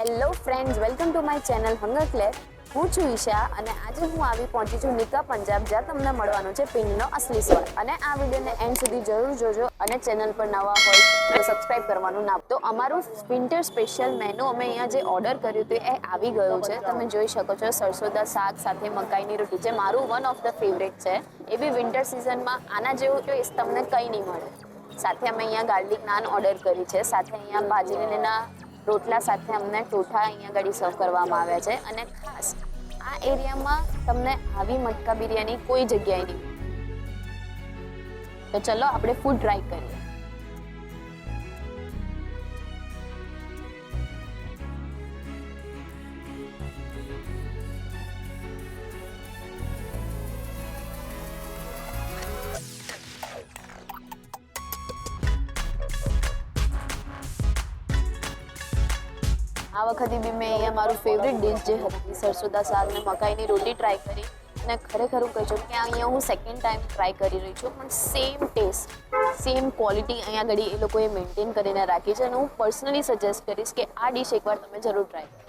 Hello friends, welcome to my channel hunger Claire. હું છું ઈશા અને આજે હું આવી પહોંચી છું નિકા પંજાબ, જ્યાં તમને મળવાનું છે પિંડનો અસલી સ્વાદ. અને આ વિડીયોને એન્ડ સુધી જરૂર જોજો અને ચેનલ પર નવા હોય તો સબસ્ક્રાઇબ કરવાનું ના. તો અમારું વિન્ટર સ્પેશિયલ મેનુ અમે અહીંયા જે ઓર્ડર કર્યું હતું એ આવી ગયું છે. તમે જોઈ શકો છો સરસોદા શાક સાથે મકાઈની રોટી, જે મારું વન ઓફ ધ ફેવરેટ છે. એ બી વિન્ટર સિઝનમાં આના જેવું ટેસ્ટ તમને કંઈ નહીં મળે. સાથે અમે અહીંયા ગાર્લિક નાન ઓર્ડર કરી છે. સાથે અહીંયા બાજરીના રોટલા સાથે અમને ટોઠા અહીંયા ગાડી સર્વ કરવામાં આવ્યા છે. અને ખાસ આ એરિયામાં તમને આવી મટકા બિરયાની કોઈ જગ્યાએ નહીં. તો ચલો આપણે ફૂડ ટ્રાય કરીએ. આ વખતે બી મેં અહીંયા મારું ફેવરેટ ડિશ જે હતી સરસોદા શાક અને મકાઈની રોટી ટ્રાય કરી. અને ખરેખર હું કહી શકું કે અહીંયા હું સેકન્ડ ટાઈમ ટ્રાય કરી રહી છું, પણ સેમ ટેસ્ટ, સેમ ક્વોલિટી અહીંયા ઘડી એ લોકોએ મેન્ટેન કરીને રાખી છે. અને હું પર્સનલી સજેસ્ટ કરીશ કે આ ડિશ એકવાર તમે જરૂર ટ્રાય કરો.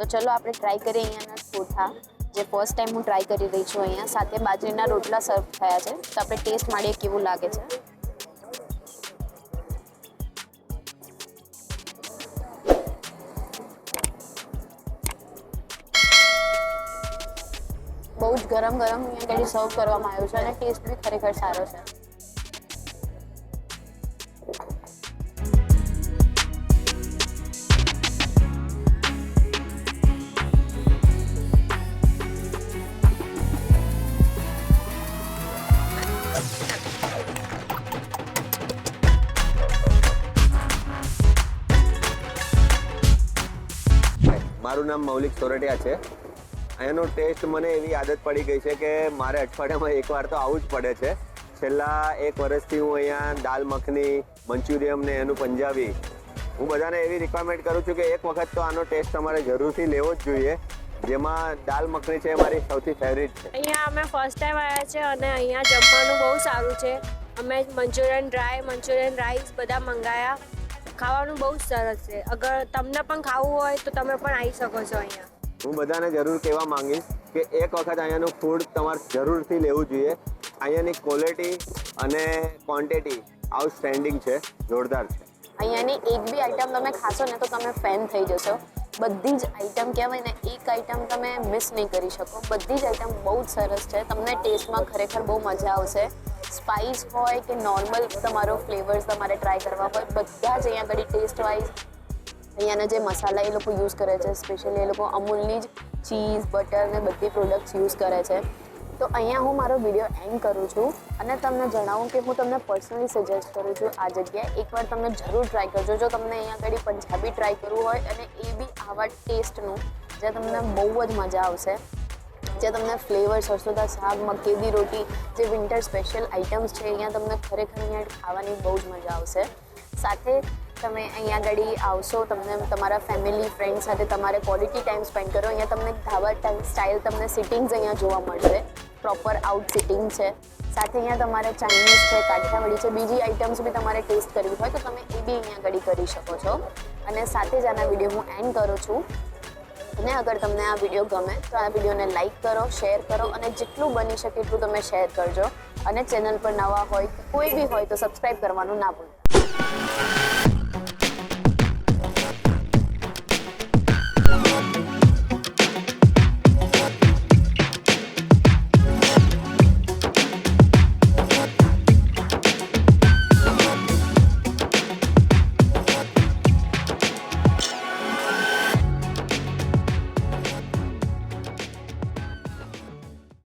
તો ચલો આપણે ટ્રાય કરીએ અહીંયાના ટોઠા, જે ફર્સ્ટ ટાઈમ હું ટ્રાય કરી રહી છું અહીંયા. સાથે બાજરીના રોટલા સર્વ થયા છે, તો આપણે ટેસ્ટ માણીએ કેવું લાગે છે. બહુ જ ગરમ ગરમ અહીંયા સર્વ કરવામાં આવ્યું છે અને ટેસ્ટ બી ખરેખર સારો છે. મારું નામ મૌલિક સોરઠિયા છે. અહીંયાનો ટેસ્ટ મને એવી આદત પડી ગઈ છે કે મારે અઠવાડિયામાં એકવાર તો આવવું જ પડે છે. છેલ્લા 1 વર્ષથી હું અહીંયા દાલ મખની, મંચુરિયમ ને એનું પંજાબી, હું બધાને એવી રિક્વાયરમેન્ટ કરું છું કે એક વખત તો આનો ટેસ્ટ તમારે જરૂરથી લેવો જ જોઈએ. જેમાં દાલ મખની છે મારી સૌથી ફેવરિટ છે. અહીંયા અમે ફર્સ્ટ ટાઈમ આવ્યા છે અને અહીંયા જમવાનું બહુ સારું છે. અમે મંચુરિયન ડ્રાય, મંચુરિયન રાઈસ બધા મંગાયા. ખાવાનું બહુ જ સરસ છે. અગર તમને પણ ખાવું હોય તો તમે પણ આવી શકો છો અહીંયા. હું બધાને જરૂર કહેવા માંગીશ કે એક વખત અહીંયાનું ફૂડ તમારે જરૂરથી લેવું જોઈએ. અહીંયાની ક્વોલિટી અને ક્વોન્ટિટી આઉટસ્ટેન્ડિંગ છે, જોરદાર છે. અહીંયાની એક બી આઈટમ તમે ખાશો ને તો તમે ફેન થઈ જશો. બધી જ આઈટમ કહેવાય ને, એક આઈટમ તમે મિસ નહીં કરી શકો. બધી જ આઈટમ બહુ જ સરસ છે. તમને ટેસ્ટમાં ખરેખર બહુ મજા આવશે. સ્પાઇસ હોય કે નોર્મલ તમારો ફ્લેવર્સ તમારે ટ્રાય કરવા હોય, બધા જ અહીંયા આગળ ટેસ્ટ વાઇઝ અહીંયાના જે મસાલા એ લોકો યુઝ કરે છે, સ્પેશિયલી એ લોકો અમૂલની જ ચીઝ, બટર ને બધી પ્રોડક્ટ્સ યુઝ કરે છે. તો અહીંયા હું મારો વિડીયો એન્ડ કરું છું અને તમને જણાવું કે હું તમને પર્સનલી સજેસ્ટ કરું છું આ જગ્યાએ એકવાર તમે જરૂર ટ્રાય કરજો. જો તમને અહીંયા આગળ પંજાબી ટ્રાય કરવું હોય અને એ બી આવા ટેસ્ટનું, જે તમને બહુ જ મજા આવશે, જે તમને ફ્લેવર, સરસોદા શાક, મકેદી રોટી, જે વિન્ટર સ્પેશિયલ આઇટમ્સ છે, અહીંયા તમને ખરેખર અહીંયા ખાવાની બહુ જ મજા આવશે. સાથે તમે અહીંયા આગળ આવશો, તમને તમારા ફેમિલી, ફ્રેન્ડ સાથે તમારે ક્વોલિટી ટાઈમ સ્પેન્ડ કરો. અહીંયા તમને ધાબા સ્ટાઇલ તમને સિટિંગ્સ અહીંયા જોવા મળશે. પ્રોપર આઉટ સિટિંગ છે. સાથે અહીંયા તમારે ચાઇનીઝ છે, કાઠિયાવાડી છે, બીજી આઇટમ્સ બી તમારે ટેસ્ટ કરવી હોય તો તમે એ બી અહીંયા આગળ કરી શકો છો. અને સાથે જ આના વિડીયો હું એન્ડ કરું છું. અને અગર તમને આ વિડીયો ગમે તો આ વિડીયોને લાઇક કરો, શેર કરો અને જેટલું બની શકે એટલું તમે શેર કરજો. અને ચેનલ પર નવા હોય કે કોઈ બી હોય તો સબસ્ક્રાઈબ કરવાનું ના ભૂલો.